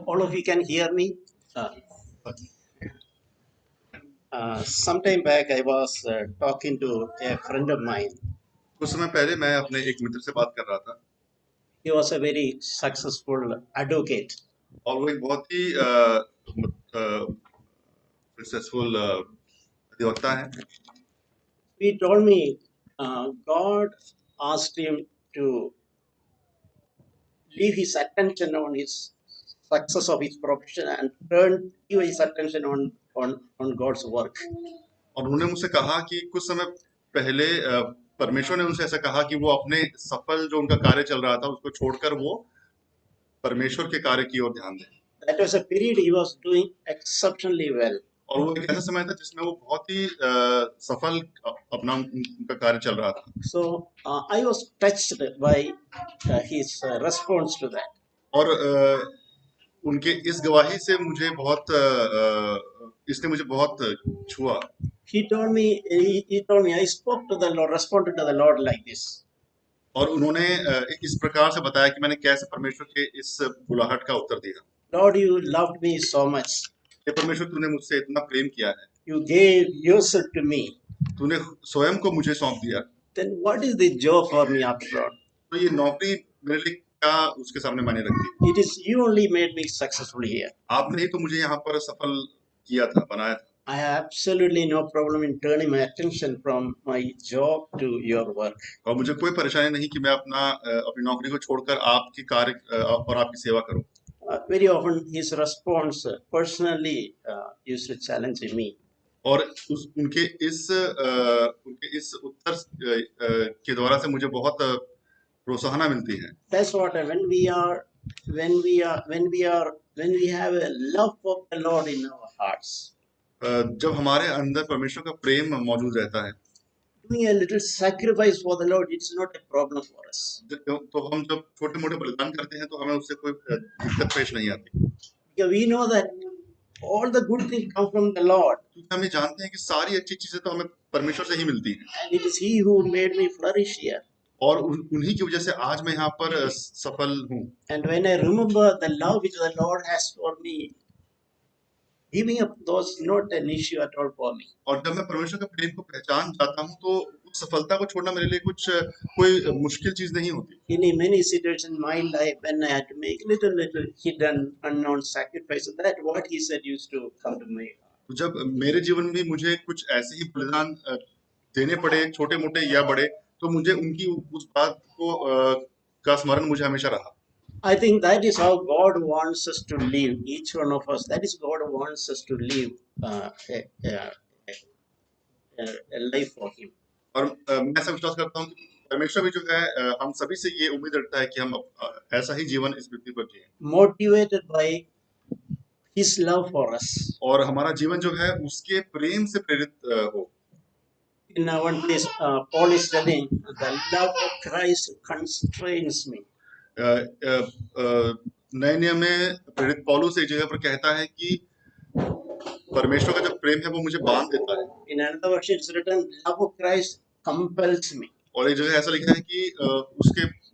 hope all of you can hear me. Okay. Sometime back, I was talking to a friend of mine. कुछ समय पहले मैं अपने एक मित्र से बात कर रहा था He was a very successful advocate. और वो एक बहुत ही सक्सेसफुल अधिवक्ता है। He told me God asked him to leave his attention on his success of his profession and give his attention on God's work. और उन्होंने मुझसे कहा कि कुछ समय पहले परमेश्वर ने उनसे ऐसा कहा कि वो अपने सफल जो उनका कार्य चल रहा था उसको छोड़कर वो परमेश्वर के कार्य की ओर ध्यान दें। That was a period he was doing exceptionally well. और वो एक ऐसा समय था जिसमें वो बहुत ही सफल अपना उनका कार्य चल रहा था। So I was touched by his response to that. और उनके इस गवाही से मुझे बहुत इसने मुझे बहुत छुआ। He told me I spoke to the Lord, responded to the Lord like this. और उन्होंने इस प्रकार से बताया कि मैंने कैसे परमेश्वर के इस बुलाहट का उत्तर दिया। Lord, you loved me so much. हे परमेश्वर, तूने मुझसे इतना प्रेम किया है। You gave yourself to me. तूने स्वयं को मुझे सौंप दिया। Then what is the job for me after all? तो ये नौकरी मेरे लिए क्या उसके सामने मायने रखती है? It is you only made me successful here. आपने ही तो मुझे यहाँ पर सफल किया था, बनाया था। I have absolutely no problem in turning my attention from my job to your work. और मुझे कोई परेशानी नहीं कि मैं अपनी नौकरी को छोड़कर आपकी कार्य और आपकी सेवा करूं। Very often his response personally used to challenge me. और उनके इस उत्तर के द्वारा से मुझे बहुत प्रोत्साहन मिलती है। That's what when we have a love for the Lord in our hearts. जब हमारे अंदर परमेश्वर का प्रेम मौजूद रहता है, Doing a little sacrifice for the Lord, it's not a problem for us. तो हम जब छोटे मोटे बलिदान करते हैं तो हमें उससे कोई दिक्कत पेश नहीं आती। Because we know that all the good things come from the Lord. क्योंकि हम ये जानते हैं कि सारी अच्छी चीजें तो हमें परमेश्वर से ही मिलती हैं। And it is He who made me flourish here. और उन्हीं की वजह से आज मैं यहाँ पर सफल हूँ। And when I remember the love which the Lord has for me, giving up those not an issue at all for me. और जब मैं परमेश्वर के प्रेम को पहचान जाता हूँ तो उस सफलता को छोड़ना मेरे लिए कोई मुश्किल चीज नहीं होती। In many situations in my life, when I had to make little hidden, unknown sacrifices, that what He said used to come to me. तो जब मेरे जीवन में मुझे कुछ ऐसे ही बलिदान देने पड़े, छोटे मोटे या बड़े, तो मुझे उनकी उस बात का स्मरण मुझे हमेशा रहा। I think that is how God wants us to live, each one of us. That is God wants us to live a life for Him. और मैं ऐसा विश्वास करता हूँ कि परमेश्वर भी जो है हम सभी से ये उम्मीद रखता है कि हम ऐसा ही जीवन इस पृथ्वी पर जिएं। Motivated by His love for us. और हमारा जीवन जो है उसके प्रेम से प्रेरित हो। In one place, Paul is telling, the love of Christ constrains me. नए नियम में प्रेरित पौलुस एक जगह पर कहता है कि परमेश्वर का जो प्रेम है वो मुझे बांध देता है। In another version it's written, love of Christ compels me. और एक जगह ऐसा लिखा है कि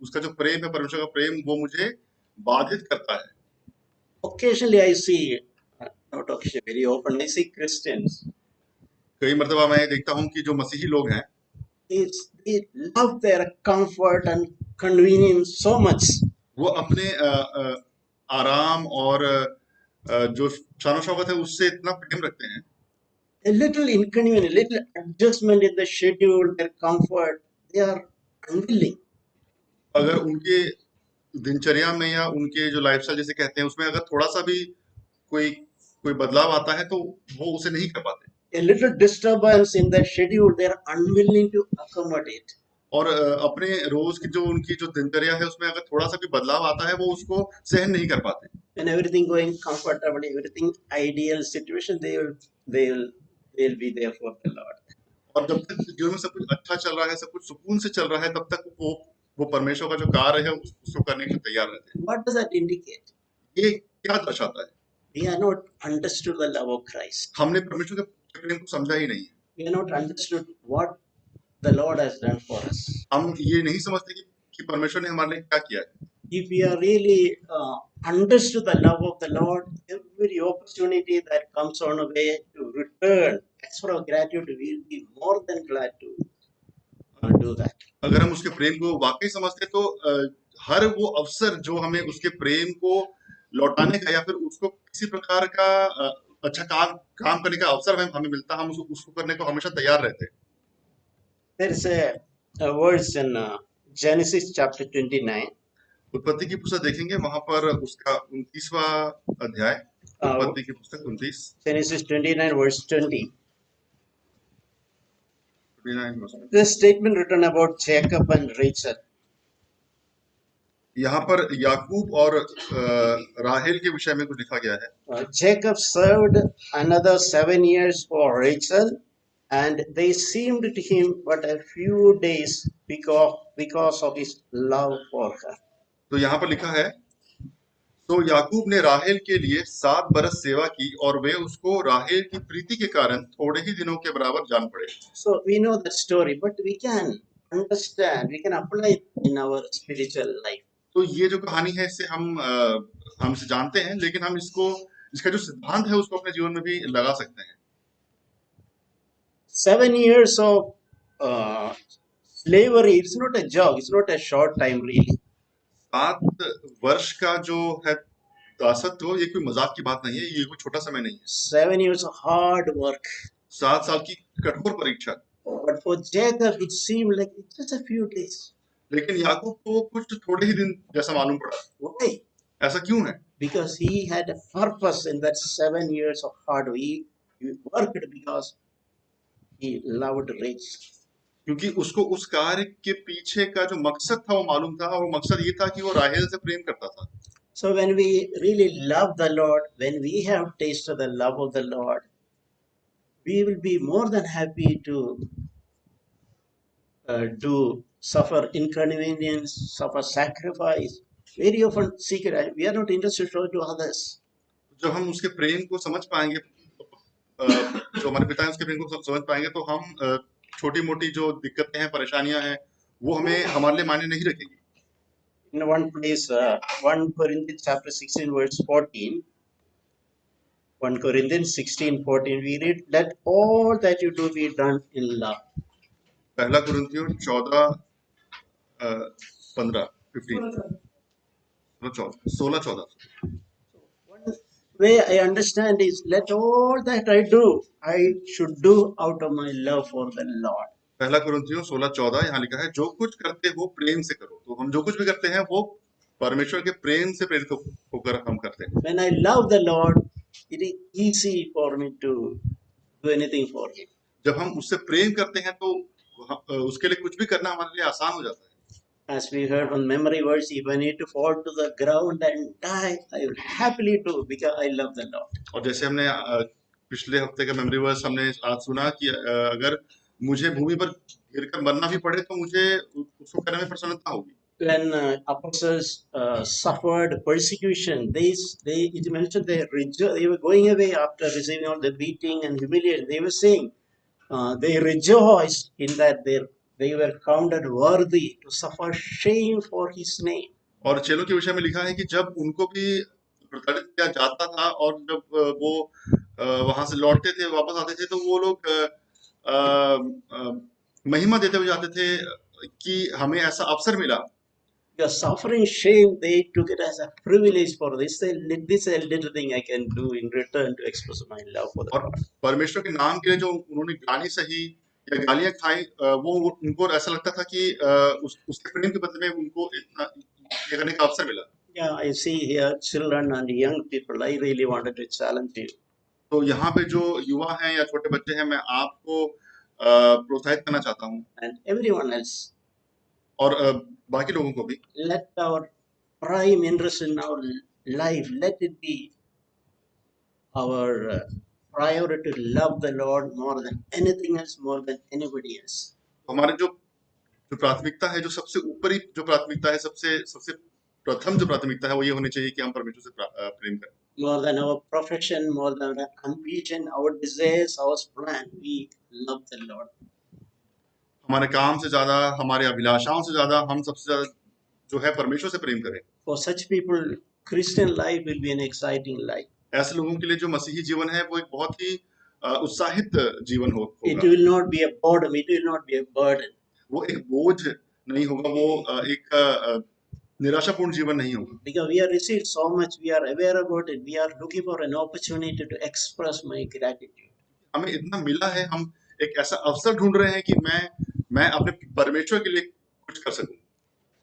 उसका जो प्रेम है, परमेश्वर का प्रेम, वो मुझे बाधित करता है। Occasionally I see, not occasionally, very often I see Christians. कई मर्तबा मैं देखता हूँ कि जो मसीही लोग हैं, they love their comfort and convenience so much. वो अपने आराम और जो शान शौकत है उससे इतना प्रेम रखते हैं। A little inconvenient, little adjustment in the schedule, their comfort, they are unwilling. अगर उनके दिनचर्या में या उनके जो लाइफस्टाइल जिसे कहते हैं उसमें अगर थोड़ा सा भी कोई बदलाव आता है तो वो उसे नहीं कर पाते। A little disturbance in their schedule, they are unwilling to accommodate. और अपने रोज की जो उनकी जो दिनचर्या है उसमें अगर थोड़ा सा भी बदलाव आता है वो उसको सहन नहीं कर पाते। And everything going comfortably, everything ideal situation, they will be there for the Lord. और जब तक जीवन में सब कुछ अच्छा चल रहा है, सब कुछ सुकून से चल रहा है, तब तक वो परमेश्वर का जो कार्य है उसको करने के लिए तैयार रहते हैं। What does that indicate? ये क्या दर्शाता है? We are not understood the love of Christ. हमने परमेश्वर के प्रेम को समझा ही नहीं। We are not understood what the Lord has done for us. हम ये नहीं समझते कि परमेश्वर ने हमारे लिए क्या किया है। If we are really understood the love of the Lord, every opportunity that comes on a way to return extra gratitude, we'll be more than glad to do that. अगर हम उसके प्रेम को वाकई समझते तो हर वो अवसर जो हमें उसके प्रेम को लौटाने का या फिर उसको किसी प्रकार का अच्छा काम करने का अवसर हमें मिलता, हम उसको करने को हमेशा तैयार रहते। There is a verse in Genesis chapter 29. उत्पत्ति की पुस्तक देखेंगे, वहां पर उसका 29वां अध्याय, उत्पत्ति की पुस्तक 29, Genesis 29 verse 20. 29 वर्ष में। This statement written about Jacob and Rachel. यहाँ पर याकूब और राहेल के विषय में कुछ लिखा गया है। Jacob served another 7 years for Rachel, and they seemed to him but a few days because of his love for her. तो यहाँ पर लिखा है, तो याकूब ने राहेल के लिए 7 बरस सेवा की और वे उसको राहेल की प्रीति के कारण थोड़े ही दिनों के बराबर जान पड़े। So we know the story, but we can understand, we can apply it in our spiritual life. तो ये जो कहानी है इससे हम इसे जानते हैं, लेकिन हम इसका जो सिद्धांत है उसको अपने जीवन में भी लगा सकते हैं। 7 years of slavery, it's not a joke, it's not a short time really. 7 वर्ष का जो है दासत्व, ये कोई मजाक की बात नहीं है, ये कोई छोटा समय नहीं है। 7 years of hard work. 7 साल की कठोर परीक्षा। But for Jacob, it seemed like just a few days. लेकिन याकूब को कुछ थोड़े ही दिन जैसा मालूम पड़ा। Why? ऐसा क्यों है? Because he had a purpose in that 7 years of hard work. He worked because he loved Rachel. क्योंकि उसको उस कार्य के पीछे का जो मकसद था वो मालूम था, और वो मकसद ये था कि वो राहेल से प्रेम करता था। So when we really love the Lord, when we have tasted the love of the Lord, we will be more than happy to suffer inconvenience, suffer sacrifice. Very often seek it. We are not interested to show to others. जब हम उसके प्रेम को समझ पाएंगे, जो हमारे पिता हैं उसके प्रेम को समझ पाएंगे, तो हम छोटी मोटी जो दिक्कतें हैं, परेशानियां हैं, वो हमारे लिए मायने नहीं रखेंगी। In one place, 1 Corinthians chapter 16 verse 14, 1 Corinthians 16:14, we read, let all that you do be done in love. पहला कुरिन्थियों 16-14। One way I understand is, let all that I do, I should do out of my love for the Lord. पहला कुरिन्थियों 16:14 यहाँ लिखा है, जो कुछ करते हो प्रेम से करो। तो हम जो कुछ भी करते हैं वो परमेश्वर के प्रेम से प्रेरित होकर हम करते हैं। When I love the Lord, it is easy for me to do anything for Him. जब हम उससे प्रेम करते हैं तो उसके लिए कुछ भी करना हमारे लिए आसान हो जाता है। As we heard from memory verse, if I need to fall to the ground and die, I will happily do because I love the Lord. और जैसे हमने पिछले हफ्ते का मेमोरी वर्स हमने आज सुना कि अगर मुझे भूमि पर गिरकर मरना भी पड़े तो मुझे उसको करने में प्रसन्नता होगी। When apostles suffered persecution, it mentioned they were going away after receiving all the beating and humiliation. They were saying they rejoiced in that they were counted worthy to suffer shame for His name. और चेलों के विषय में लिखा है कि जब उनको भी प्रताड़ित किया जाता था और जब वो वहां से लौटते थे, वापस आते थे, तो वो लोग महिमा देते हुए जाते थे कि हमें ऐसा अवसर मिला। You're suffering shame, they took it as a privilege for this. This is a little thing I can do in return to express my love for the और Lord. परमेश्वर के नाम के लिए जो उन्होंने गाली सही या गालियां खाई, वो उनको ऐसा लगता था कि उसके प्रेम के बदले में उनको इतना ये करने का अवसर मिला। Yeah, I see here children and young people. I really wanted to challenge you. तो यहाँ पे जो युवा हैं या छोटे बच्चे हैं, मैं आपको प्रोत्साहित करना चाहता हूँ, And everyone else. और बाकी लोगों को भी। Let our prime interest in our life, let it be our priority to love the Lord more than anything else, more than anybody else. हमारे जो प्राथमिकता है, जो सबसे ऊपरी जो प्राथमिकता है, सबसे प्रथम जो प्राथमिकता है, वो ये होनी चाहिए कि हम परमेश्वर से प्रेम करें। More than our profession, more than our ambition, our desires, our plan, we love the Lord. हमारे काम से ज्यादा, हमारे अभिलाषाओं से ज्यादा, हम सबसे ज्यादा जो है परमेश्वर से प्रेम करें। For such people, Christian life will be an exciting life. ऐसे लोगों के लिए जो मसीही जीवन है वो एक बहुत ही उत्साहित जीवन It होगा। will not be a boredom. It will not be a burden. वो एक बोझ नहीं होगा, वो एक निराशापूर्ण जीवन नहीं होगा। Because we have received so much, we are aware about it. We are looking for an opportunity to express my gratitude. हमें इतना मिला है, हम एक ऐसा अवसर ढूंढ रहे हैं कि मैं अपने परमेश्वर के लिए कुछ कर सकूं।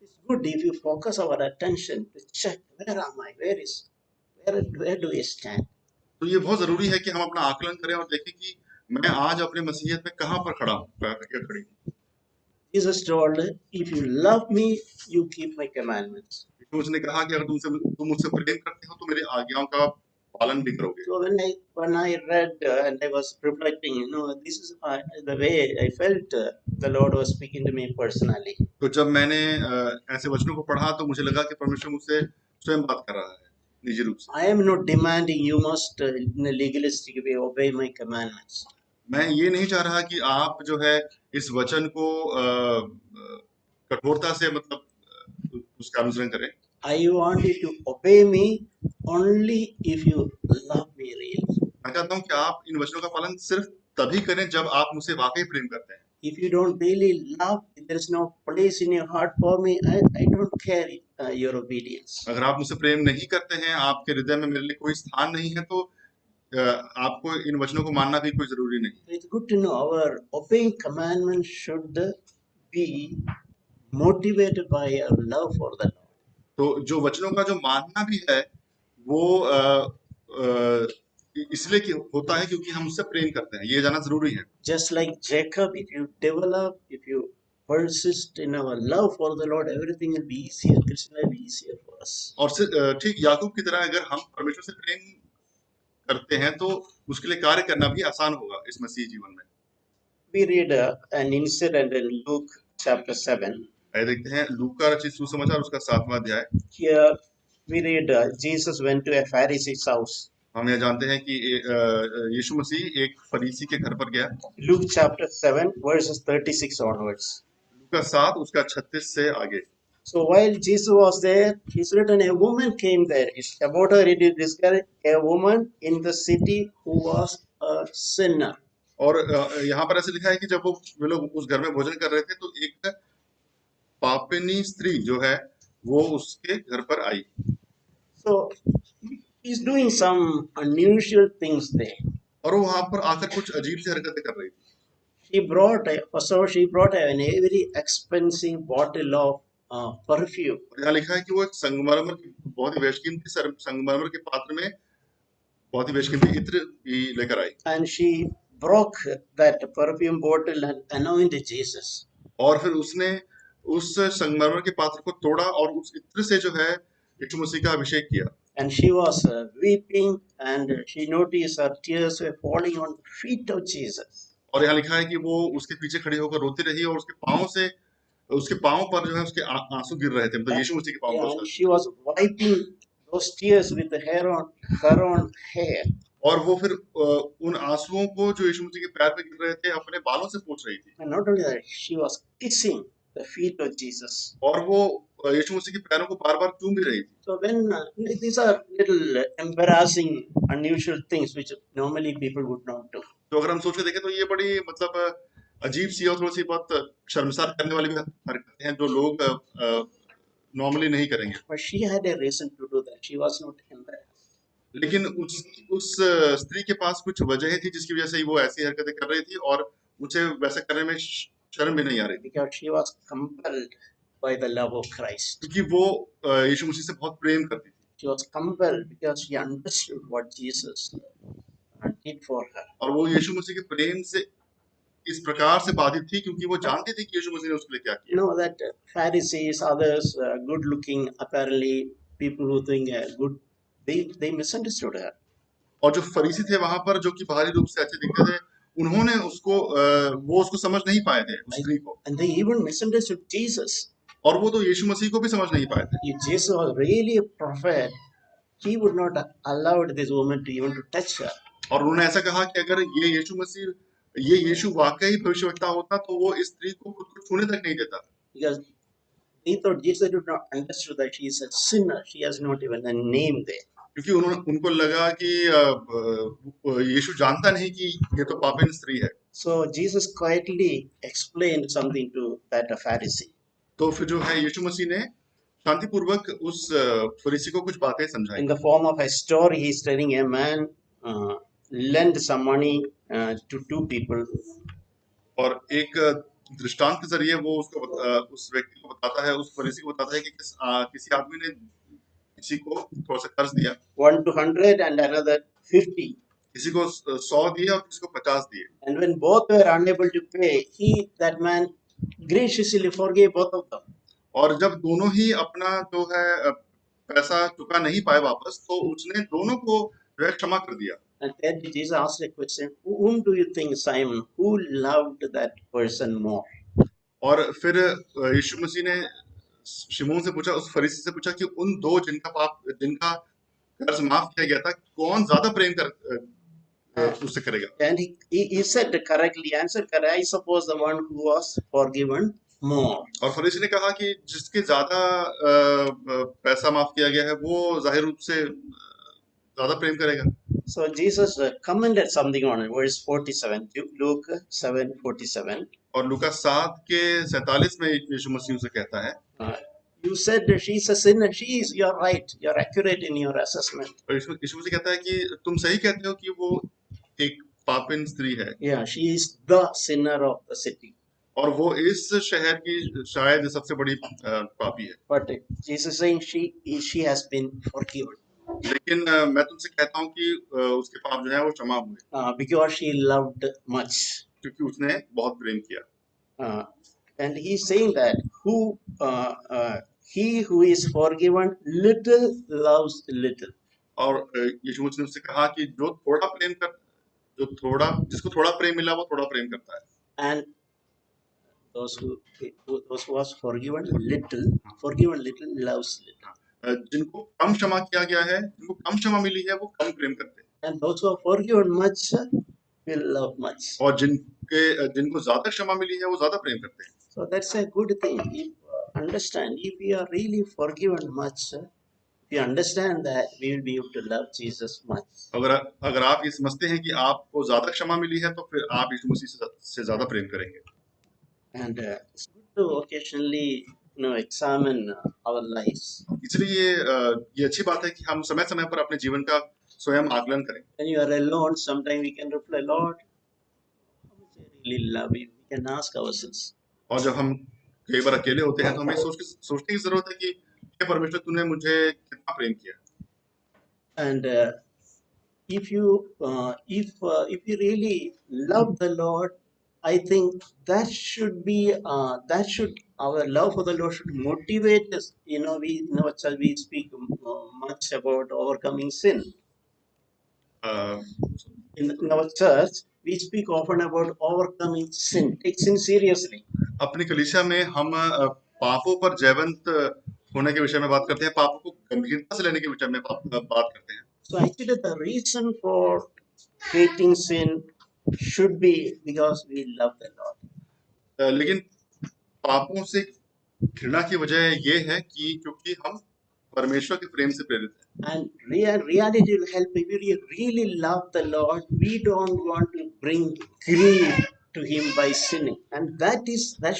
It's good if you focus our attention to check where am I, where do I stand. तो ये बहुत जरूरी है कि हम अपना आकलन करें और देखें कि मैं आज अपने मसीहियत में कहां पर खड़ा हूं, क्या खड़ी हूं। Jesus told, if you love me, you keep my commandments. तो उसने कहा कि अगर तुम मुझसे प्रेम करते हो तो मेरी आज्ञाओं का पालन भी करोगे। So when I read and I was reflecting, this is the way I felt the Lord was speaking to me personally. तो जब मैंने ऐसे वचनों को पढ़ा तो मुझे लगा कि परमेश्वर मुझसे स्वयं बात कर रहा है निजी रूप से। I am not demanding you must in a legalistic way obey my commandments. मैं ये नहीं चाह रहा कि आप जो है इस वचन को कठोरता से मतलब उसका अनुसरण करें। I want you to obey me only if you love me really. मैं चाहता हूँ कि आप इन वचनों का पालन सिर्फ तभी करें जब आप मुझसे वाकई प्रेम करते हैं। If you don't really love, if there is no place in your heart for me, I don't care your obedience. अगर आप मुझसे प्रेम नहीं करते हैं, आपके हृदय में मेरे लिए कोई स्थान नहीं है, तो आपको इन वचनों को मानना भी कोई जरूरी नहीं। It's good to know our obeying commandments should be motivated by our love for the Lord. तो जो वचनों का जो मानना भी है वो इसलिए कि होता है क्योंकि हम उससे प्रेम करते हैं, ये जानना जरूरी है। Just like Jacob, if you persist in our love for the Lord, everything will be easier. Christian life will be easier for us. और ठीक याकूब की तरह अगर हम परमेश्वर से प्रेम करते हैं तो उसके लिए कार्य करना भी आसान होगा इस मसीह जीवन में। We read an incident in Luke chapter 7. आइए देखते हैं लूका रचित सुसमाचार उसका 7वां अध्याय। Here we read Jesus went to a Pharisee's house. हम यह जानते हैं कि यीशु मसीह एक फरीसी के घर पर गया। Luke chapter 7 verses 36 onwards. लूका 7 उसका 36 से आगे। So while Jesus was there, it's written a woman came there. About her it is described a woman in the city who was a sinner. और यहाँ पर ऐसे लिखा है कि जब वे लोग उस घर में भोजन कर रहे थे तो एक पापिनी स्त्री जो है वो उसके घर पर आई। So he's doing some unusual things there. और वो वहां पर आकर कुछ अजीब सी हरकतें कर रही थी। She brought a very expensive bottle of perfume. यहाँ लिखा है कि वो एक संगमरमर की बहुत ही बेशकीमती संगमरमर के पात्र में बहुत ही बेशकीमती इत्र लेकर आई। And she broke that perfume bottle and anointed Jesus. और फिर उसने उस संगमरमर के पात्र को तोड़ा और उस इत्र से जो है यीशु मसीह का अभिषेक किया। And she was weeping, and she noticed her tears were falling on the feet of Jesus. और यहाँ लिखा है कि वो उसके पीछे खड़ी होकर रोती रही और उसके पांव पर जो है उसके आंसू गिर रहे थे, मतलब यीशु मसीह के पांव पर। And she was wiping those tears with her own hair. और वो फिर उन आंसुओं को जो यीशु मसीह के पैर पे गिर रहे थे अपने बालों से पोंछ रही थी। And not only that, she was kissing the feet of Jesus. और वो यीशु मसीह के पैरों को बार-बार चूम भी रही थी। So when these are little embarrassing, unusual things which normally people would not do. तो अगर हम सोच के देखें तो ये बड़ी मतलब अजीब सी और थोड़ी सी बहुत शर्मसार करने वाली भी हरकतें हैं जो लोग नॉर्मली नहीं करेंगे। But she had a reason to do that. She was not embarrassed. लेकिन उस स्त्री के पास कुछ वजह थी जिसकी वजह से वो ऐसी हरकतें कर रही थी और उसे वैसा करने में शर्म भी नहीं आ रही थी। Because she was compelled by the love of Christ. क्योंकि वो यीशु मसीह से बहुत प्रेम करती थी। She was compelled because she understood what Jesus did for her. और वो यीशु मसीह के प्रेम से इस प्रकार से बाधित थी क्योंकि वो जानती थी कि यीशु मसीह ने उसके लिए क्या किया। You know that Pharisees, others, good-looking, apparently people who think good, they misunderstood her. और जो फरीसी थे वहां पर जो कि बाहरी रूप से अच्छे दिखते थे, उन्होंने वो उसको समझ नहीं पाए थे उस स्त्री को। And they even misunderstood Jesus. और वो तो यीशु मसीह को भी समझ नहीं पाए थे। If Jesus was really a prophet, he would not allow this woman to even to touch her. और उन्होंने ऐसा कहा कि अगर ये यीशु वाकई भविष्यवक्ता होता तो वो इस स्त्री को खुद को छूने तक नहीं देता। Because He thought Jesus did not understand that she is a sinner. She has not even a name there. क्योंकि उन्होंने उनको लगा कि यीशु जानता नहीं कि ये तो पापिन स्त्री है। So Jesus quietly explained something to that Pharisee. तो फिर जो है यीशु मसीह ने शांतिपूर्वक उस फरीसी को कुछ बातें समझाई। In the form of a story, he is telling a man lend some money to two people. और एक दृष्टांत के जरिए वो उस व्यक्ति को बताता है, उस फरीसी को बताता है कि किसी आदमी ने किसी को थोड़ा सा कर्ज दिया, One to 100 and another 50. किसी को 100 दिए और किसी को 50 दिए। And when both were unable to pay, that man graciously forgave both of them. और जब दोनों ही अपना जो है पैसा चुका नहीं पाए वापस, तो उसने दोनों को जो है क्षमा कर दिया। And then Jesus asked a question, whom do you think, Simon, who loved that person more? और फिर यीशु मसीह ने शिमोन से पूछा, उस फरीसी से पूछा कि उन दो जिनका कर्ज माफ किया गया था, कौन ज्यादा प्रेम उससे करेगा? And he said correctly, answered correctly, I suppose the one who was forgiven more. और फरीसी ने कहा कि जिसके ज्यादा पैसा माफ किया गया है, वो जाहिर रूप से ज्यादा प्रेम करेगा। So Jesus commented something on it, verse 47, Luke 7:47. और लूका 7:47 में यीशु मसीह उसे कहता है, You said that she's a sinner. You're right. You're accurate in your assessment. और यीशु मसीह कहता है कि तुम सही कहते हो कि वो एक पापिन स्त्री है। Yeah, she is the sinner of the city. और वो इस शहर की शायद सबसे बड़ी पापी है। But Jesus is saying she has been forgiven. लेकिन मैं तुमसे कहता हूँ कि उसके पाप जो है वो क्षमा हुए। Because she loved much. क्योंकि उसने बहुत प्रेम किया। And he's saying that he who is forgiven little loves little. और यीशु मसीह ने उससे कहा कि जिसको थोड़ा प्रेम मिला वो थोड़ा प्रेम करता है। And those who was forgiven little loves little. जिनको कम क्षमा किया गया है, जिनको कम क्षमा मिली है, वो कम प्रेम करते हैं। And those who are forgiven much will love much. और जिनको ज्यादा क्षमा मिली है, वो ज्यादा प्रेम करते हैं। So that's a good thing. If we are really forgiven much, we understand that we will be able to love Jesus much. अगर आप ये समझते हैं कि आपको ज्यादा क्षमा मिली है, तो फिर आप यीशु मसीह से ज्यादा प्रेम करेंगे। And it's good to occasionally, examine our lives. इसलिए ये अच्छी बात है कि हम समय-समय पर अपने जीवन का स्वयं आकलन करें। When you are alone, sometimes we can reflect, Lord, how much I really love you. We can ask ourselves. और जब हम कई बार अकेले होते हैं, तो हमें सोचने की जरूरत है कि हे परमेश्वर, तूने मुझे कितना प्रेम किया। And if you really love the Lord, I think our love for the Lord should motivate us. We in our church we speak much about overcoming sin. In our church we speak often about overcoming sin. Take sin seriously. अपनी कलीसिया में हम पापों पर जयवंत होने के विषय में बात करते हैं, पापों को गंभीरता से लेने के विषय में बात करते हैं। So actually the reason for hating sin should be because we love the Lord. लेकिन पापों से घृणा की वजह ये है कि क्योंकि हम परमेश्वर के प्रेम से प्रेरित हैं। And reality will help. If we really love the Lord, we don't want to bring grief to Him by sinning, and that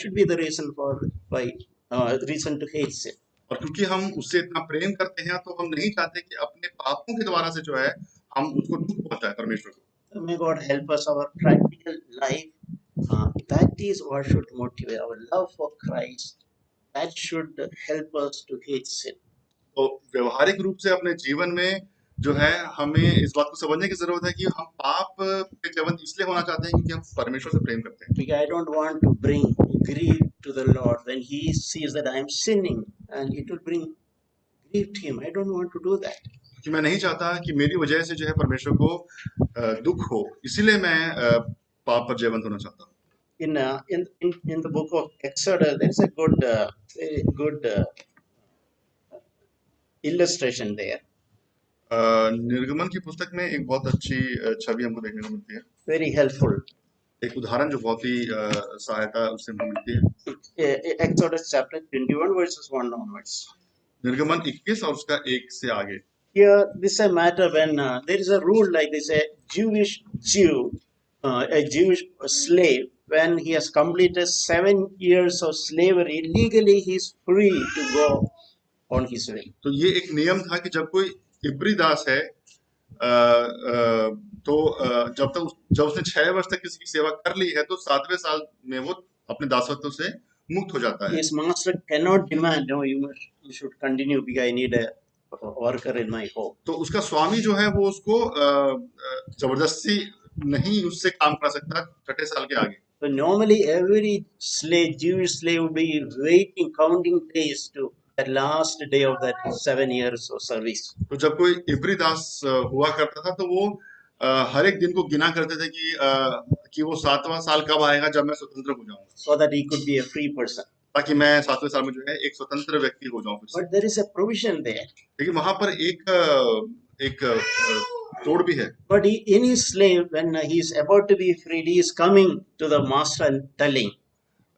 should be the reason reason to hate sin. और क्योंकि हम उससे इतना प्रेम करते हैं, तो हम नहीं चाहते कि अपने पापों के द्वारा से जो है हम उसको दुख पहुंचाए परमेश्वर को। May God help us our practical life. That is what should motivate our love for Christ. That should help us to hate sin. तो व्यवहारिक रूप से अपने जीवन में जो है हमें इस बात को समझने की जरूरत है कि हम पाप पे जयवंत इसलिए होना चाहते हैं क्योंकि हम परमेश्वर से प्रेम करते हैं। Because I don't want to bring grief to the Lord when He sees that I am sinning, and it will bring grief to Him. I don't want to do that. कि मैं नहीं चाहता कि मेरी वजह से जो है परमेश्वर को दुख हो, इसीलिए मैं पाप पर जयवंत होना चाहता हूँ। In the book of Exodus, there's a very good illustration there. निर्गमन की पुस्तक में एक बहुत अच्छी छवि हमको देखने को मिलती है। Very helpful. एक उदाहरण जो बहुत ही सहायता उससे हमें मिलती है। Exodus chapter 21 verses 1 onwards. निर्गमन 21 और उसका 1 से आगे। Here, this is a matter when there is a rule like this: a Jewish Jew, a Jewish slave, when he has completed 7 years of slavery, legally he is free to go on his way. तो ये एक नियम था कि जब कोई इब्री दास है तो जब उसने 6 वर्ष तक किसी की सेवा कर ली है तो 7वें साल में वो अपने दासत्व से मुक्त हो जाता है। His master cannot demand, no, you should continue because I need a worker in my home. तो उसका स्वामी जो है वो उसको जबरदस्ती नहीं उससे काम करा सकता 6ठे साल के आगे। So normally every slave, Jewish slave would be waiting, counting days to the last day of that 7 years of service. तो जब कोई इब्री दास हुआ करता था तो वो हर एक दिन को गिना करते थे कि वो 7वां साल कब आएगा जब मैं स्वतंत्र हो जाऊंगा, So that he could be a free person. ताकि मैं 7वें साल में जो है एक स्वतंत्र व्यक्ति हो जाऊं फिर से। But there is a provision there. लेकिन वहां पर एक तोड़ भी है। But in his slave, when he is about to be freed, he is coming to the master and telling,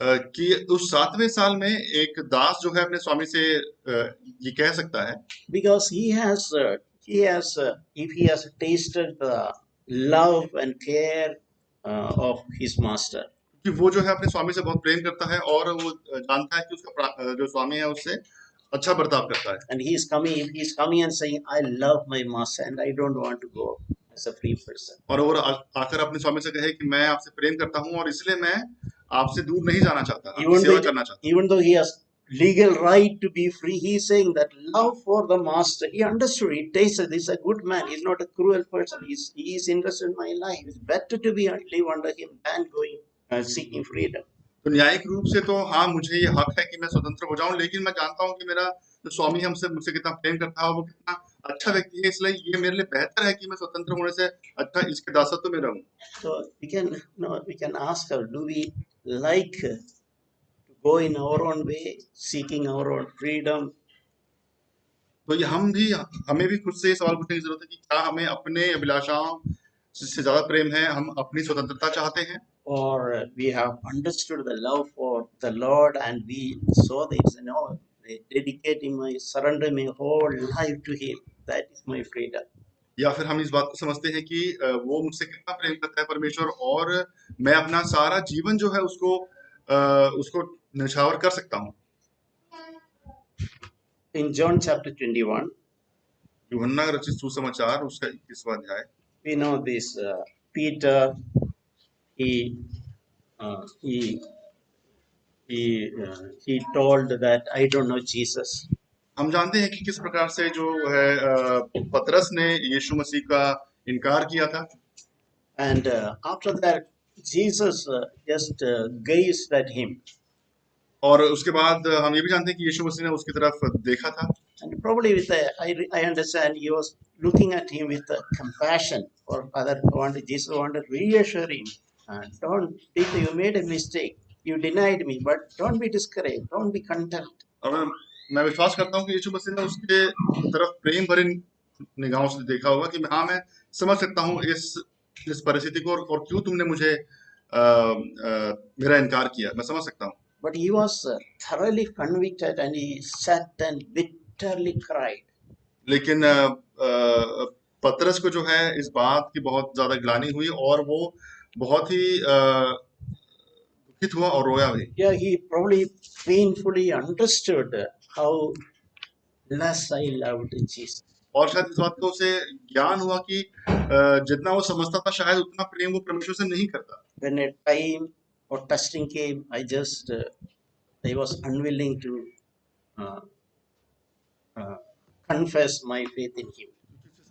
कि उस 7वें साल में एक दास जो है अपने स्वामी से ये कह सकता है because if he has tasted the love and care of his master, कि वो जो है अपने स्वामी से बहुत प्रेम करता है और वो जानता है कि उसका जो स्वामी है उससे अच्छा बर्ताव करता है। and he is coming and saying, I love my master and I don't want to go as a free person. और वो आकर अपने स्वामी से कहे कि मैं आपसे प्रेम करता हूँ और इसलिए मैं आपसे दूर नहीं जाना चाहता, आपकी सेवा करना चाहता। Even though he has legal right to be free, he is saying that love for the master. He understood, he tasted, this is a good man, he's not a cruel person, he is interested in my life. It's better to live under him than going seeking freedom. तो न्यायिक रूप से तो हाँ मुझे ये हक है कि मैं स्वतंत्र हो जाऊं, लेकिन मैं जानता हूं कि मेरा जो स्वामी हमसे मुझसे कितना प्रेम करता है, वो कितना अच्छा व्यक्ति है, इसलिए ये मेरे लिए बेहतर है कि मैं स्वतंत्र होने से अच्छा इसके दासत्व में रहूं। So we can ask her, do we like to go in our own way, seeking our own freedom? तो ये हमें भी खुद से ये सवाल पूछने की जरूरत है कि क्या हमें अपने अभिलाषाओं से ज्यादा प्रेम है, हम अपनी स्वतंत्रता चाहते हैं, or we have understood the love for the Lord and we saw this, dedicating my surrender my whole life to Him. That is my freedom. या फिर हम इस बात को समझते हैं कि वो मुझसे कितना प्रेम करता है परमेश्वर और मैं अपना सारा जीवन जो है उसको न्यौछावर कर सकता हूँ। In John chapter 21, यूहन्ना रचित सुसमाचार उसका 21वां अध्याय, we know this Peter, he told that I don't know Jesus. हम जानते हैं कि किस प्रकार से जो है पतरस ने यीशु मसीह का इनकार किया था। And after that, Jesus just gazed at him. और उसके बाद हम ये भी जानते हैं कि यीशु मसीह ने उसकी तरफ देखा था। And probably I understand he was looking at him with compassion, or rather, Jesus wanted to reassure him. Don't, Peter, you made a mistake. You denied me, but don't be discouraged. Don't be content. और मैं विश्वास करता हूँ कि यीशु मसीह ने उसके तरफ प्रेम भरे निगाहों से देखा होगा कि हाँ मैं समझ सकता हूँ इस परिस्थिति को और क्यों तुमने मुझे मेरा इनकार किया, मैं समझ सकता हूँ। But he was thoroughly convicted and he sat and bitterly cried. लेकिन पतरस को जो है इस बात की बहुत ज्यादा ग्लानि हुई और वो बहुत ही दुखित हुआ और रोया भी। Yeah, he probably painfully understood how less I loved Jesus. और शायद इस बात को उसे ज्ञान हुआ कि जितना वो समझता था शायद उतना प्रेम वो परमेश्वर से नहीं करता। When a time or testing came, I was unwilling to confess my faith in him.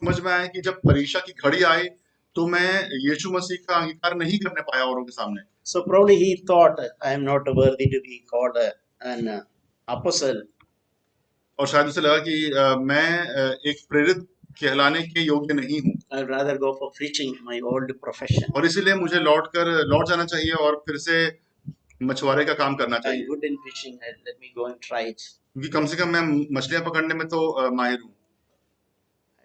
समझ में आया कि जब परीक्षा की घड़ी आई तो मैं यीशु मसीह का अंगीकार नहीं करने पाया औरों के सामने। So probably he thought I am not worthy to be called an apostle. और शायद उसे लगा कि मैं एक प्रेरित कहलाने के योग्य नहीं हूँ। I'd rather go for preaching my old profession. और इसीलिए मुझे लौट जाना चाहिए और फिर से मछुआरे का काम करना I'm चाहिए। good in fishing. Let me go and try it. क्योंकि कम से कम मैं मछलियां पकड़ने में तो माहिर हूँ।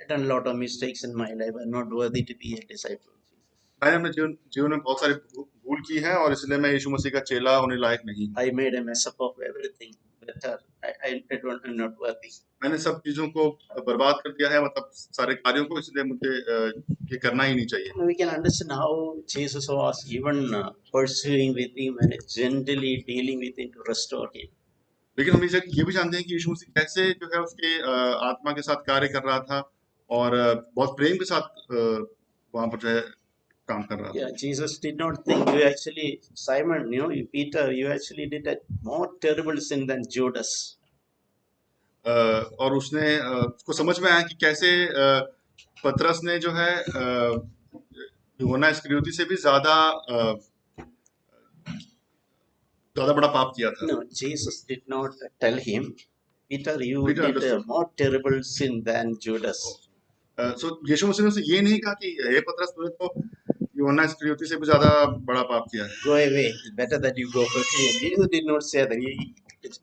I've done a lot of mistakes in my life. I'm not worthy to be a disciple of Jesus. मैंने अपने जीवन में बहुत सारी भूल की है और इसलिए मैं यीशु मसीह का चेला होने लायक नहीं हूँ। I made a mess up of everything. Better. I'm not worthy. मैंने सब चीजों को बर्बाद कर दिया है, मतलब सारे कार्यों को, इसलिए मुझे ये करना ही नहीं चाहिए। We can understand how Jesus was even pursuing with him and gently dealing with him to restore him. लेकिन हम ये भी जानते हैं कि यीशु मसीह कैसे जो है उसके आत्मा के साथ कार्य कर रहा था और बहुत प्रेम के साथ वहां पर जो है काम कर रहा था। Yeah, Jesus did not think you actually, Simon, Peter, you actually did a more terrible sin than Judas. और उसने उसको समझ में आया कि कैसे पतरस ने जो है यूहन्ना इस्करियोती से भी ज्यादा बड़ा पाप किया था। No, Jesus did not tell him, Peter, you Peter did a understood. more terrible sin than Judas. सो यीशु मसीह ने उसे ये नहीं कहा कि हे पतरस, तूने तो यूहन्ना इस्करियोती से भी ज्यादा बड़ा पाप किया है। Go away. It's better that you go quickly. Jesus did not say that. He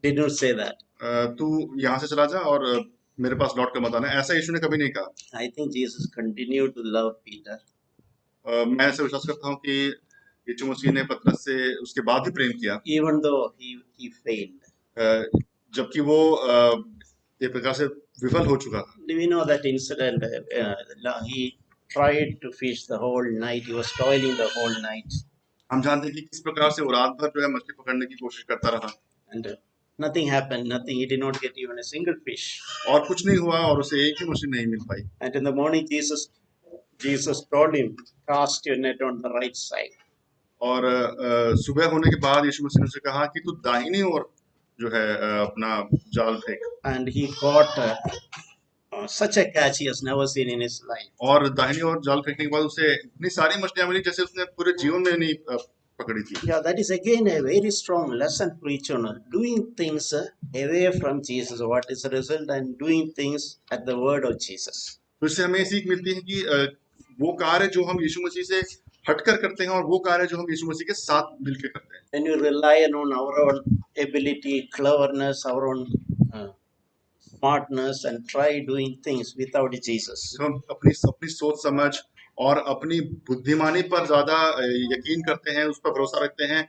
did not say that. तू यहाँ से चला जा और मेरे पास लौट कर मत आना, ऐसा यीशु ने कभी नहीं कहा। I think Jesus continued to love Peter. मैं ऐसे विश्वास करता हूँ कि यीशु मसीह ने पतरस से उसके बाद भी प्रेम किया, Even though he failed. जबकि वो एक प्रकार से विफल हो चुका था। Do we know that incident? He tried to fish the whole night. He was toiling the whole night. हम जानते हैं कि किस प्रकार से वो रात भर जो है मछली पकड़ने की कोशिश करता रहा And nothing happened. Nothing. He did not get even a single fish. और कुछ नहीं हुआ और उसे एक भी मछली नहीं मिल पाई। And in the morning, Jesus told him, cast your net on the right side. और सुबह होने के बाद यीशु मसीह ने उसे कहा कि तू दाहिनी ओर जो है अपना जाल फेंक। And he got such a catch he has never seen in his life. और दाहिनी ओर जाल फेंकने के बाद उसे इतनी सारी मछलियां मिली जैसे उसने पूरे जीवन में नहीं पकड़ी थी। Yeah, that is again a very strong lesson for each one. Doing things away from Jesus. What is the result? And doing things at the word of Jesus. तो इससे हमें सीख मिलती है कि वो कार्य जो हम यीशु मसीह से हटकर करते हैं और वो कार्य जो हम यीशु मसीह के साथ मिलकर करते हैं। When you rely on our own ability, cleverness, our own smartness, and try doing things without Jesus. जब हम अपनी सोच समझ और अपनी बुद्धिमानी पर ज्यादा यकीन करते हैं, उस पर भरोसा रखते हैं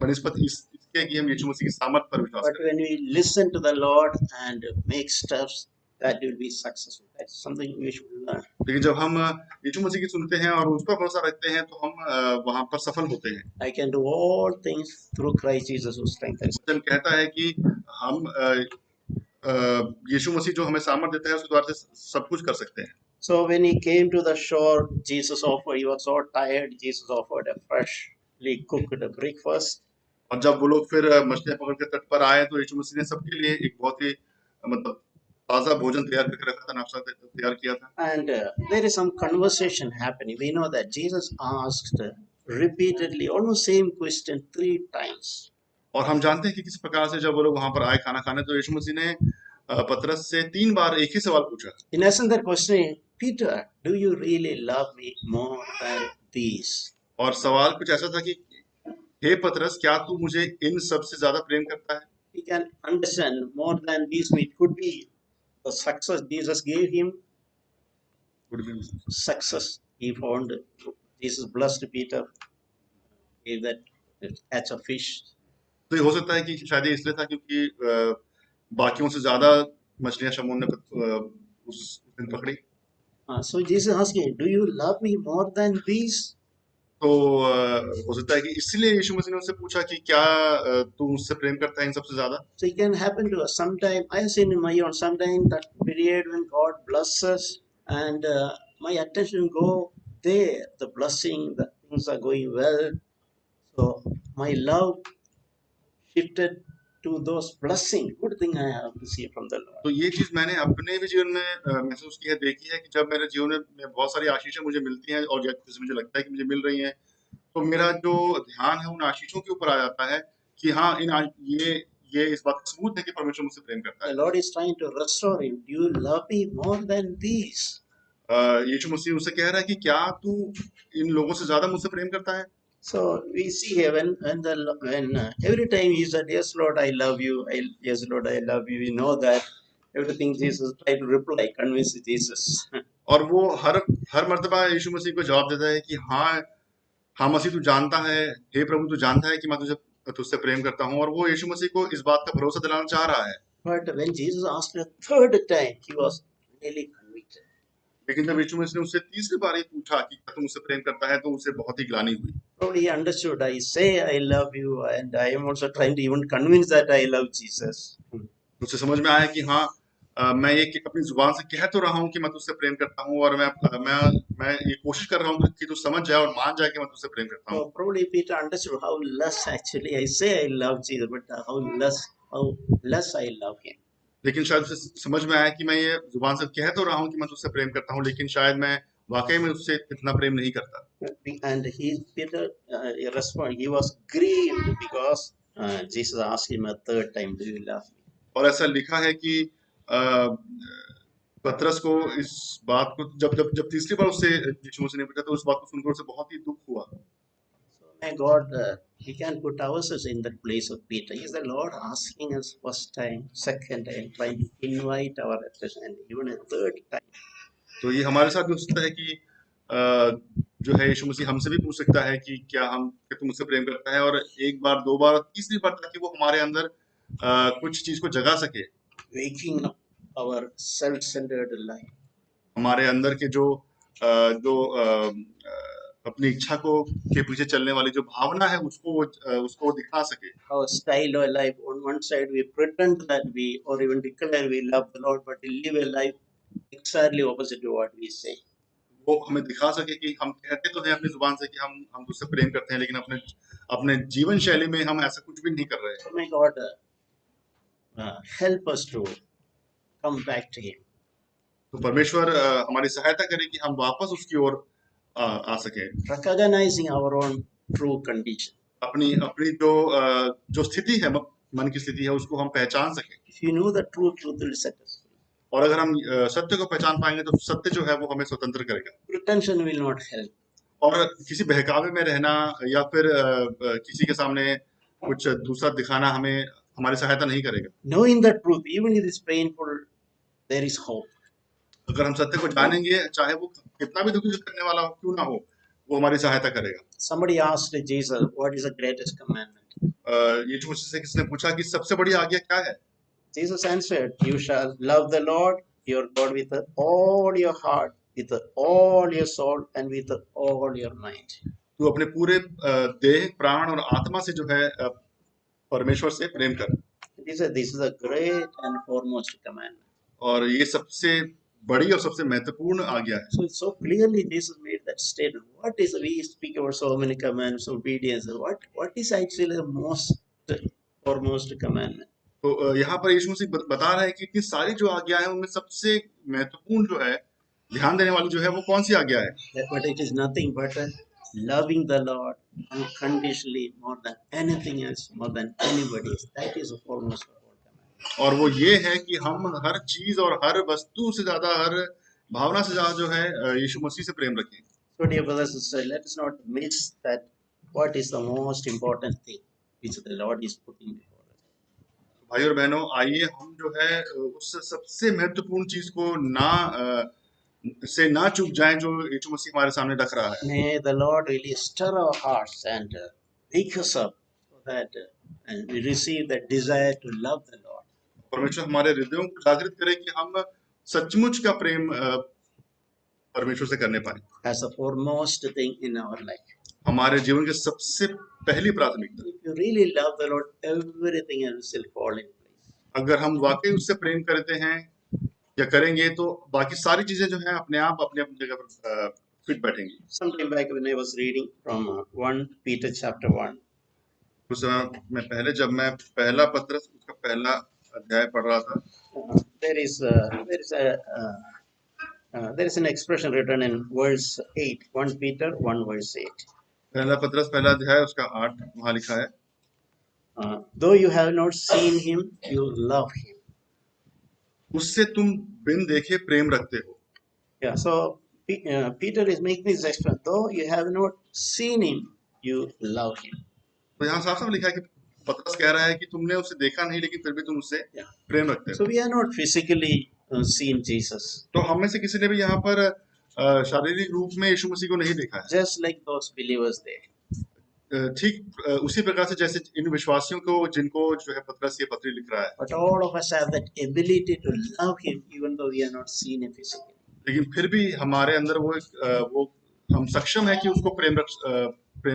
बनिस्बत इसके कि हम यीशु मसीह की सामर्थ पर विश्वास But करें। when we listen to the Lord and make steps, that will be successful. That's something we should learn. लेकिन जब हम यीशु मसीह की सुनते हैं और उस पर भरोसा रखते हैं तो हम वहां पर सफल होते हैं। I can do all things through Christ Jesus who strengthens. वचन कहता है कि हम यीशु मसीह जो हमें सामर्थ देता है उसके द्वारा से सब कुछ कर सकते हैं। So when he came to the shore, Jesus offered. He was so tired. Jesus offered a freshly cooked breakfast. और जब वो लोग फिर मछलियां पकड़ के तट पर आए तो यीशु मसीह ने सबके लिए एक बहुत ही मतलब ताजा भोजन तैयार करके रखा था, नाश्ता तैयार किया था। And there is some conversation happening. We know that Jesus asked repeatedly almost same question 3 times. और हम जानते हैं कि किस प्रकार से जब वो लोग वहां पर आए खाना खाने तो यीशु मसीह ने पतरस से 3 बार एक ही सवाल पूछा। In essence, that question is, Peter, do you really love me more than these? और सवाल कुछ ऐसा था कि हे पतरस, क्या तू मुझे इन सब से ज्यादा प्रेम करता है? We can understand more than these. It could be the success Jesus gave him. Success. He found Jesus blessed Peter, gave that catch of fish. तो ये हो सकता है कि शायद ये इसलिए था क्योंकि बाकियों से ज्यादा मछलियां शमून ने उस दिन पकड़ी। So Jesus asked him, do you love me more than these? तो हो सकता है कि इसलिए यीशु मसीह ने उससे पूछा कि क्या तू मुझसे प्रेम करता है इन सबसे ज्यादा? So it can happen to us sometime. I have seen in my own sometime that period when God blesses and my attention go there, the blessing, the things are going well. So my love shifted to those blessing, good thing I have received from the Lord. तो ये चीज मैंने अपने भी जीवन में महसूस की है, देखी है कि जब मेरे जीवन में बहुत सारी आशीषें मुझे मिलती हैं और जैसे मुझे लगता है कि मुझे मिल रही हैं, तो मेरा जो ध्यान है उन आशीषों के ऊपर आ जाता है कि हाँ ये इस बात का सबूत है कि परमेश्वर मुझसे प्रेम करता है। The Lord is trying to restore him. Do you love me more than these? यीशु मसीह उसे कह रहा है कि क्या तू इन लोगों से ज्यादा मुझसे प्रेम करता है? So we see here when every time he said, "Yes, Lord, I love you. Yes, Lord, I love you." We know that everything Jesus tried to reply, convince Jesus. और वो हर मर्तबा यीशु मसीह को जवाब देता है कि हाँ मसीह तू जानता है, हे प्रभु तू जानता है कि मैं तुझसे प्रेम करता हूँ, और वो यीशु मसीह को इस बात का भरोसा दिलाना चाह रहा है। But when Jesus asked a third time, he was really convicted. लेकिन जब यीशु मसीह ने उससे तीसरी बार ये पूछा कि क्या तू मुझसे प्रेम करता है, तो उसे बहुत ही ग्लानि हुई। Probably he understood, I say I love you, and I am also trying to even convince that I love Jesus. उसे समझ में आया कि मैं ये अपनी जुबान से कह तो रहा हूँ कि मैं तुझसे प्रेम करता हूँ, और मैं ये कोशिश कर रहा हूँ कि तू समझ जाए और मान जाए कि मैं तुझसे प्रेम करता हूँ। So probably Peter understood how less actually I say I love Jesus, but how less I love him. लेकिन शायद उसे समझ में आया कि मैं ये जुबान से कह तो रहा हूँ कि मैं तुझसे प्रेम करता हूँ, लेकिन शायद मैं वाकई में उससे इतना प्रेम नहीं करता। And Peter responded, he was grieved because Jesus asked him a third time, do you love me? और ऐसा लिखा है कि अ, पतरस को इस बात को जब तीसरी बार उससे यीशु मसीह ने पूछा, तो उस बात को सुनकर उसे बहुत ही दुख हुआ। So may God, we can put ourselves in the place of Peter. Is the Lord asking us first time, second time, trying to invite our attention, and even a third time? तो ये हमारे साथ भी हो सकता है कि जो है यीशु मसीह हमसे भी पूछ सकता है कि क्या तू मुझसे प्रेम करता है, और एक बार, दो बार, तीसरी बार, ताकि वो हमारे अंदर कुछ चीज को जगा सके, Waking up our self-centered life. हमारे अंदर के जो अपनी इच्छा के पीछे चलने वाली जो भावना है, उसको दिखा सके। Our style of life, on one side we pretend that we, or even declare we love the Lord, but we live a life exactly opposite to what we say. वो हमें दिखा सके कि हम कहते तो हैं अपनी जुबान से कि हम तुझसे प्रेम करते हैं, लेकिन अपने जीवन शैली में हम ऐसा कुछ भी नहीं कर रहे। So may God help us to come back to Him. तो परमेश्वर हमारी सहायता करे कि हम वापस उसकी ओर आ सके, Recognizing our own true condition. अपनी अपनी जो स्थिति है, मन की स्थिति है, उसको हम पहचान सके। If you know the truth will set us free. और अगर हम सत्य को पहचान पाएंगे, तो सत्य जो है वो हमें स्वतंत्र करेगा। Pretension will not help. और किसी बहकावे में रहना या फिर किसी के सामने कुछ दूसरा दिखाना हमारी सहायता नहीं करेगा। Knowing the truth, even if it is painful, there is hope. अगर हम सत्य को जानेंगे, चाहे वो कितना भी दुख करने वाला हो क्यों ना हो, वो हमारी सहायता करेगा। Somebody asked Jesus, what is the greatest commandment? यीशु मसीह से किसने पूछा कि सबसे बड़ी आज्ञा क्या है? Jesus answered, you shall love the Lord your God with all your heart, with all your soul, and with all your mind. तू अपने पूरे देह, प्राण और आत्मा से जो है परमेश्वर से प्रेम कर। He said, this is a great and foremost commandment. और ये सबसे बड़ी और सबसे महत्वपूर्ण आज्ञा है। So clearly Jesus made that statement. What is, we speak about so many commandments, obedience. What is actually the most foremost commandment? तो यहाँ पर यीशु मसीह बता रहा है कि इतनी सारी जो आज्ञा है, उनमें सबसे महत्वपूर्ण जो है, ध्यान देने वाली जो है, वो कौन सी आज्ञा है? But it is nothing but loving the Lord unconditionally more than anything else, more than anybody else. That is the foremost of all commandments. और वो ये है कि हम हर चीज और हर वस्तु से ज्यादा, हर भावना से ज्यादा जो है यीशु मसीह से प्रेम रखें। So dear brothers and sisters, let us not miss that what is the most important thing which the Lord is putting before us. भाई और बहनों, आइए हम जो है उस सबसे महत्वपूर्ण चीज को ना चूक जाएं जो यीशु मसीह हमारे सामने रख रहा है। May the Lord really stir our hearts and wake us up so that and we receive the desire to love the Lord. परमेश्वर हमारे हृदयों को जागृत करे कि हम सचमुच का प्रेम परमेश्वर से करने पाए। As the foremost thing in our life. हमारे जीवन की सबसे पहली प्राथमिकता। If you really love the Lord, everything else will fall in place. अगर हम वाकई उससे प्रेम करते हैं या करेंगे, तो बाकी सारी चीजें जो हैं अपने आप अपनी अपनी जगह पर fit बैठेंगी। Sometime back when I was reading from 1 Peter chapter 1. कुछ समय में पहले जब मैं पहला पत्रस उसका पहला अध्याय पढ़ रहा था, there is an expression written in verse 8, 1 Peter 1 verse 8. पहला पत्रस पहला अध्याय उसका 8 वहां लिखा है, Though you have not seen him, you love him. उससे तुम बिन देखे प्रेम रखते हो। Yeah, so Peter is making this expression. Though you have not seen him, you love him. तो यहाँ साफ साफ लिखा है कि पत्रस कह रहा है कि तुमने उसे देखा नहीं, लेकिन फिर भी तुम उससे प्रेम रखते हो। So we are not physically seen Jesus. तो हम में से किसी ने भी यहाँ पर शारीरिक रूप में यीशु मसीह को नहीं देखा है। just like those believers there. ठीक उसी प्रकार से जैसे इन विश्वासियों को जिनको जो है पतरस ये पत्री लिख रहा है, But all of us have that ability to love Him, even though we are not seen Him physically. लेकिन फिर भी हमारे अंदर वो हम सक्षम है कि उसको प्रेम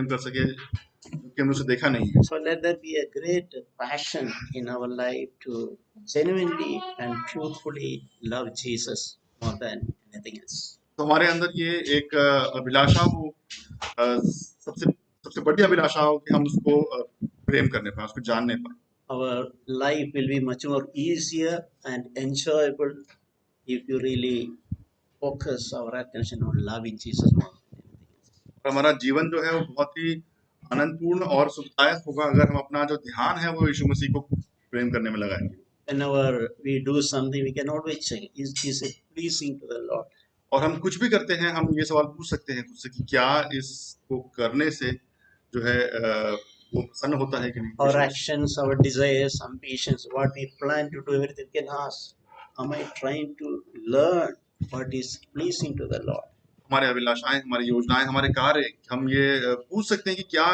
कर सके कि हमने उसे देखा नहीं है। So let there be a great passion in our life to genuinely and truthfully love Jesus more than anything else. तो हमारे अंदर ये एक अभिलाषा हो, सबसे सबसे बड़ी अभिलाषा हो कि हम उसको प्रेम करने पाए, उसको जानने पाए। Our life will be much more easier and enjoyable if you really focus our attention on loving Jesus more than anything else. और हमारा जीवन जो है वो बहुत ही आनंदपूर्ण और सुखदायक होगा अगर हम अपना जो ध्यान है वो यीशु मसीह को प्रेम करने में लगाएंगे। Whenever we do something, we can always check, is it pleasing to the Lord? और हम कुछ भी करते हैं, हम ये सवाल पूछ सकते हैं खुद से कि क्या इसको करने से जो है वो प्रसन्न होता है कि नहीं। Our actions, our desires, ambitions, what we plan to do, everything we can ask, am I trying to learn what is pleasing to the Lord? हमारे अभिलाषाएं, हमारी योजनाएं, हमारे कार्य, हम ये पूछ सकते हैं कि क्या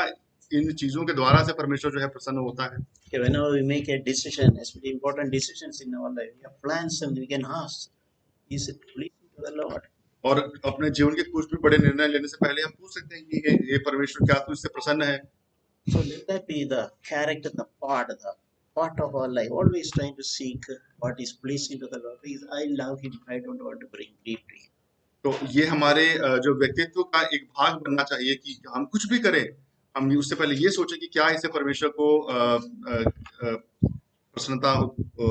इन चीजों के द्वारा से परमेश्वर जो है प्रसन्न होता है। Okay, whenever we make a decision, especially important decisions in our life, we have planned something, we can ask, is it pleasing to the Lord? और अपने जीवन के कुछ भी बड़े निर्णय लेने से पहले हम पूछ सकते हैं कि ये परमेश्वर क्या तू इससे प्रसन्न है। So let that be the character, the part of our life, always trying to seek what is pleasing to the Lord. Because I love Him, I don't want to bring grief to Him. तो ये हमारे जो व्यक्तित्व का एक भाग बनना चाहिए कि हम कुछ भी करें, हम उससे पहले ये सोचें कि क्या इससे परमेश्वर को प्रसन्नता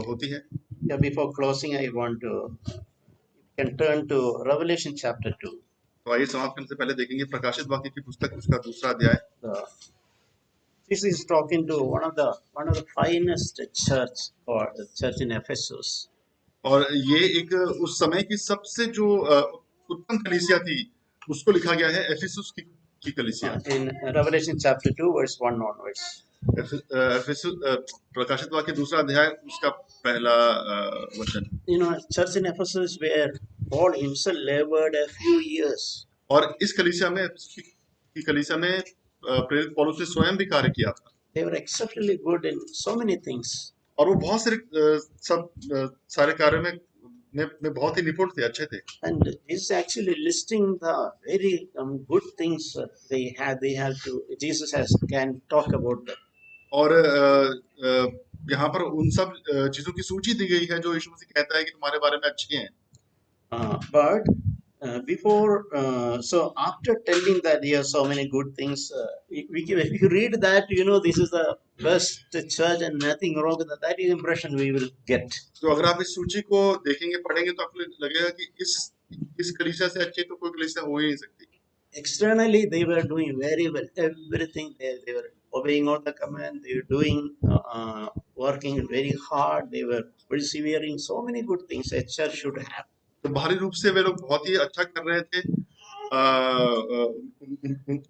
होती है। Yeah, before closing, I want to, you can turn to Revelation chapter 2. तो आइए समाप्त करने से पहले देखेंगे प्रकाशित वाक्य की पुस्तक उसका दूसरा अध्याय। This is talking to one of the finest church, or the church in Ephesus. और ये एक उस समय की सबसे जो उत्तम कलीसिया थी उसको लिखा गया है, एफिसुस की कलीसिया। In Revelation chapter 2 verse 1 onwards. प्रकाशित वाक्य दूसरा अध्याय उसका पहला वचन। You know, church in Ephesus where Paul himself labored a few years. और इस कलीसिया में, एफिसुस की कलीसिया में प्रेरित पौलुस ने स्वयं भी कार्य किया था। They were exceptionally good in so many things. और वो बहुत सारे कार्यों में बहुत ही निपुण थे, अच्छे थे। And this is actually listing the very good things they have to. Jesus can talk about them. और यहाँ पर उन सब चीजों की सूची दी गई है जो यीशु मसीह कहता है कि तुम्हारे बारे में अच्छी हैं। But so after telling that he has so many good things, if you read that, you know, this is the best church and nothing wrong with that. That is the impression we will get. तो अगर आप इस सूची को देखेंगे, पढ़ेंगे तो आपको लगेगा कि इस कलीसिया से अच्छी तो कोई कलीसिया हो ही नहीं सकती। Externally, they were doing very well. Everything they were obeying all the command. They were doing, working very hard. They were persevering. So many good things a church should have. तो बाहरी रूप से वे लोग बहुत ही अच्छा कर रहे थे।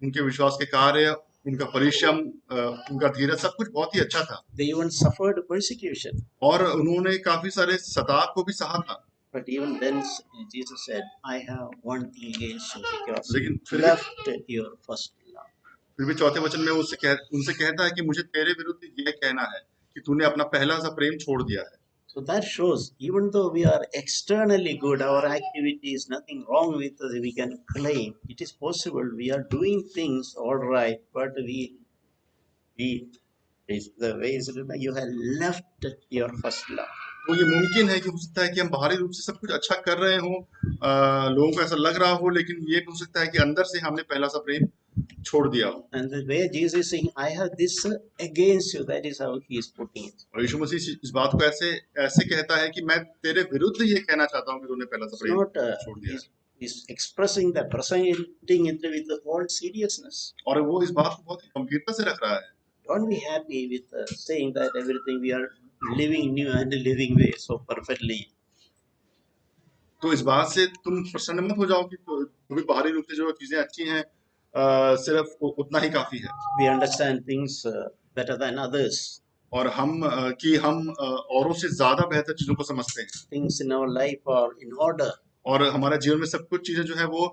उनके विश्वास के कार्य, उनका परिश्रम, उनका धीरज, सब कुछ बहुत ही अच्छा था। They even suffered persecution. और उन्होंने काफी सारे सताव को भी सहा था। But even then, Jesus said, "I have one thing against you, because लेकिन you left your first love." फिर भी चौथे वचन में उनसे कहता है कि मुझे तेरे विरुद्ध ये कहना है कि तूने अपना पहला सा प्रेम छोड़ दिया है। So that shows, even though we are externally good, our activities, nothing wrong with us, we can claim it is possible. We are doing things all right, but the way is you have left your first love. तो ये मुमकिन है कि हो सकता है कि हम बाहरी रूप से सब कुछ अच्छा कर रहे हों, लोगों को ऐसा लग रहा हो, लेकिन ये हो सकता है कि अंदर से हमने पहला सा प्रेम छोड़ दिया हो। And the way Jesus is saying, "I have this against you," that is how he is putting it. और यीशु मसीह इस बात को ऐसे कहता है कि मैं तेरे विरुद्ध ये कहना चाहता हूँ कि तूने पहला सा प्रेम छोड़ दिया। He's expressing that, presenting it with the whole seriousness. और वो इस बात को बहुत ही गंभीरता से रख रहा है। Don't be happy with saying that everything we are living new and living way so perfectly. तो इस बात से तुम प्रसन्न मत हो जाओ कि तुम्हें बाहरी रूप से जो चीजें अच्छी हैं, सिर्फ उतना ही काफी है। We understand things better than others. और हम औरों से ज्यादा बेहतर चीजों को समझते हैं। Things in our life are in order. और हमारा जीवन में सब कुछ चीजें जो है वो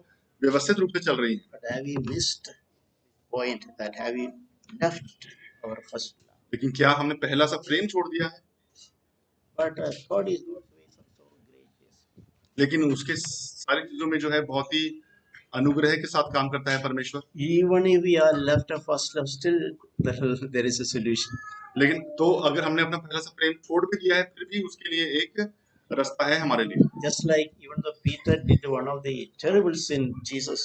व्यवस्थित रूप से चल रही हैं। But have we missed point that have we left our first love? लेकिन क्या हमने पहला सा प्रेम छोड़ दिया है? But God is not ways of so gracious. लेकिन उसके सारी चीजों में जो है बहुत ही अनुग्रह के साथ काम करता है परमेश्वर। Even if we are left of first love, still there is a solution. लेकिन तो अगर हमने अपना पहला सा प्रेम छोड़ भी दिया है फिर भी उसके लिए एक रास्ता है हमारे लिए। Just like even though Peter did one of the terrible sin, Jesus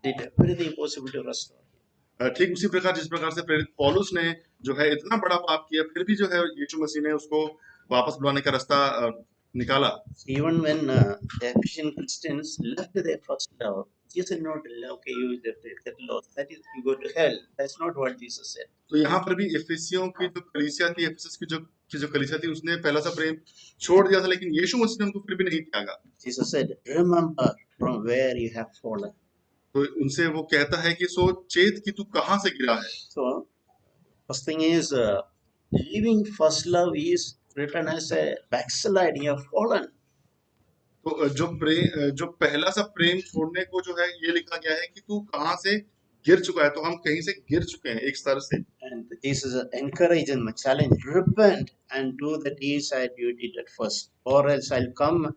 did everything possible to restore him. ठीक उसी प्रकार जिस प्रकार से प्रेरित पौलुस ने जो है इतना बड़ा पाप किया फिर भी जो है यीशु मसीह ने उसको वापस बुलाने का रास्ता निकाला। Even when the Ephesian Christians left their first love, Jesus said not, okay, you get lost. That is, you go to hell. That's not what Jesus said. तो यहाँ पर भी इफिसियों की जो कलीसिया थी, इफिसस की जो कलीसिया थी, उसने पहला सा प्रेम छोड़ दिया था, लेकिन यीशु मसीह ने उनको फिर भी नहीं त्यागा। Jesus said, remember from where you have fallen. तो उनसे वो कहता है कि सो चेत कि तू कहाँ से गिरा है। So first thing is leaving first love is written as a backslide. You have fallen. तो जो पहला सा प्रेम छोड़ने को जो है ये लिखा गया है कि तू कहाँ से गिर चुका है, तो हम कहीं से गिर चुके हैं एक स्तर से। And Jesus encouraged them, challenge, repent and do the deeds that you did at first, or else I'll come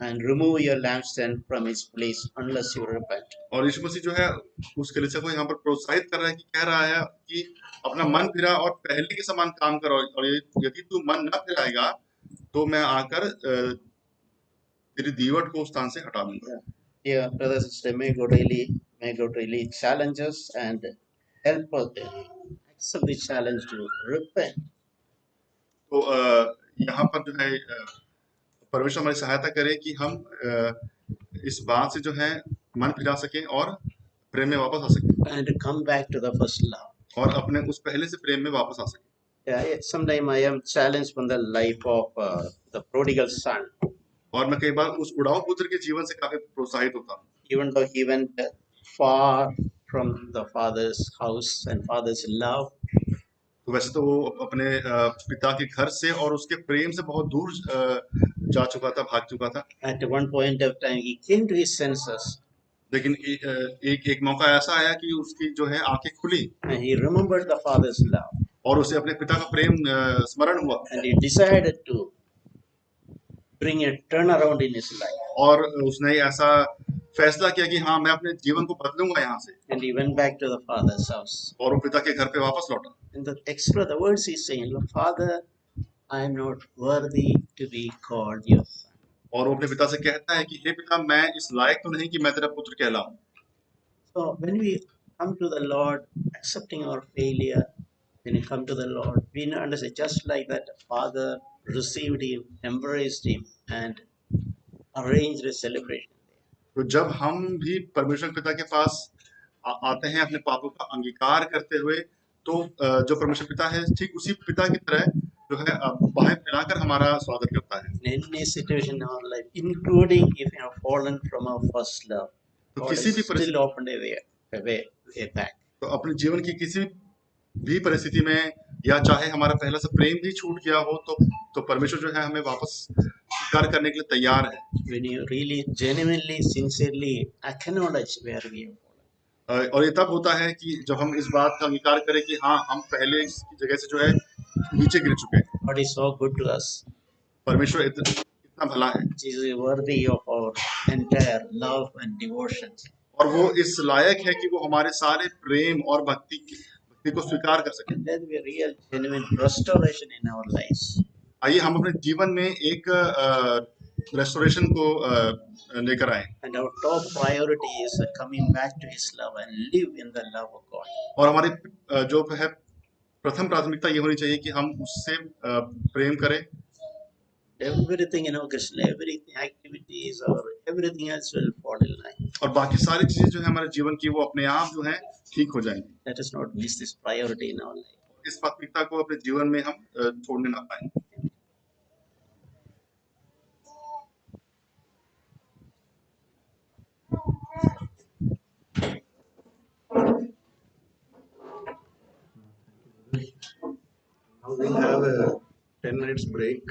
and remove your lampstand from its place unless you repent. और यीशु मसीह जो है उस कलीसिया को यहाँ पर प्रोत्साहित कर रहा है कि कह रहा है कि अपना मन फिरा और पहले के समान काम करो, और यदि तू मन न फिराएगा तो मैं आकर तेरी दीवट को उस स्थान से हटा दूंगा। Yeah, brothers and sisters, may God really challenge us and help us accept the challenge to repent. तो यहाँ पर जो है परमेश्वर हमारी सहायता करे कि हम इस बात से जो है मन फिरा सकें और प्रेम में वापस आ सकें And come back to the first love. और अपने उस पहले से प्रेम में वापस आ सकें। Yeah, sometimes I am challenged from the life of the prodigal son. और मैं कई बार उस उड़ाऊ पुत्र के जीवन से काफी प्रोत्साहित होता हूँ। Even though he went far from the father's house and father's love, तो वैसे तो वो अपने पिता के घर से और उसके प्रेम से बहुत दूर जा चुका था, भाग चुका था। at one point of time he came to his senses लेकिन एक मौका ऐसा आया कि उसकी जो है आंखें खुली and he remembered the father's love और उसे अपने पिता का प्रेम स्मरण हुआ and he decided to bring a turnaround in his life. और उसने ऐसा फैसला किया कि हाँ मैं अपने जीवन को बदलूंगा यहाँ से, And he went back to the father's house. और वो पिता के घर पे वापस लौटा। And the extra the words he's saying, Father, I am not worthy to be called your son. और वो अपने पिता से कहता है कि हे पिता, मैं इस लायक तो नहीं कि मैं तेरा पुत्र कहलाऊं। So when we come to the Lord, accepting our failure, when we come to the Lord, we understand just like that father received him, embraced him, and arranged a celebration. तो जब हम भी परमेश्वर पिता के पास आते हैं अपने पापों का अंगीकार करते हुए, तो जो परमेश्वर पिता है ठीक उसी पिता की तरह जो है बाहें फैलाकर हमारा स्वागत करता है। In any situation in our life, including if we have fallen from our first love, तो God किसी has भी still opened a way back. तो अपने जीवन की किसी भी परिस्थिति में या चाहे हमारा पहला सा प्रेम भी छूट गया हो तो परमेश्वर जो है हमें वापस स्वीकार करने के लिए तैयार है। When you really, genuinely, sincerely acknowledge where we have fallen. और ये तब होता है कि जब हम इस बात का अंगीकार करें कि हाँ हम पहले की जगह से जो है नीचे गिर चुके हैं। God is so good to us. परमेश्वर इतना भला है। Jesus is worthy of our entire love and devotion. और वो इस लायक है कि वो हमारे सारे प्रेम और भक्ति को स्वीकार कर सके। And there will be a real, genuine restoration in our lives. आइए हम अपने जीवन में एक रेस्टोरेशन को लेकर आए। And our top priority is coming back to His love and live in the love of God. और हमारी जो है प्रथम प्राथमिकता ये होनी चाहिए कि हम उससे प्रेम करें। Everything in our Christian, everything, activities or everything else will fall in line. और बाकी सारी चीजें जो है हमारे जीवन की वो अपने आप जो है ठीक हो जाएंगी। Let us not miss this priority in our life. इस प्राथमिकता को अपने जीवन में हम छोड़ने ना पाए। Now we'll have a 10 minutes break.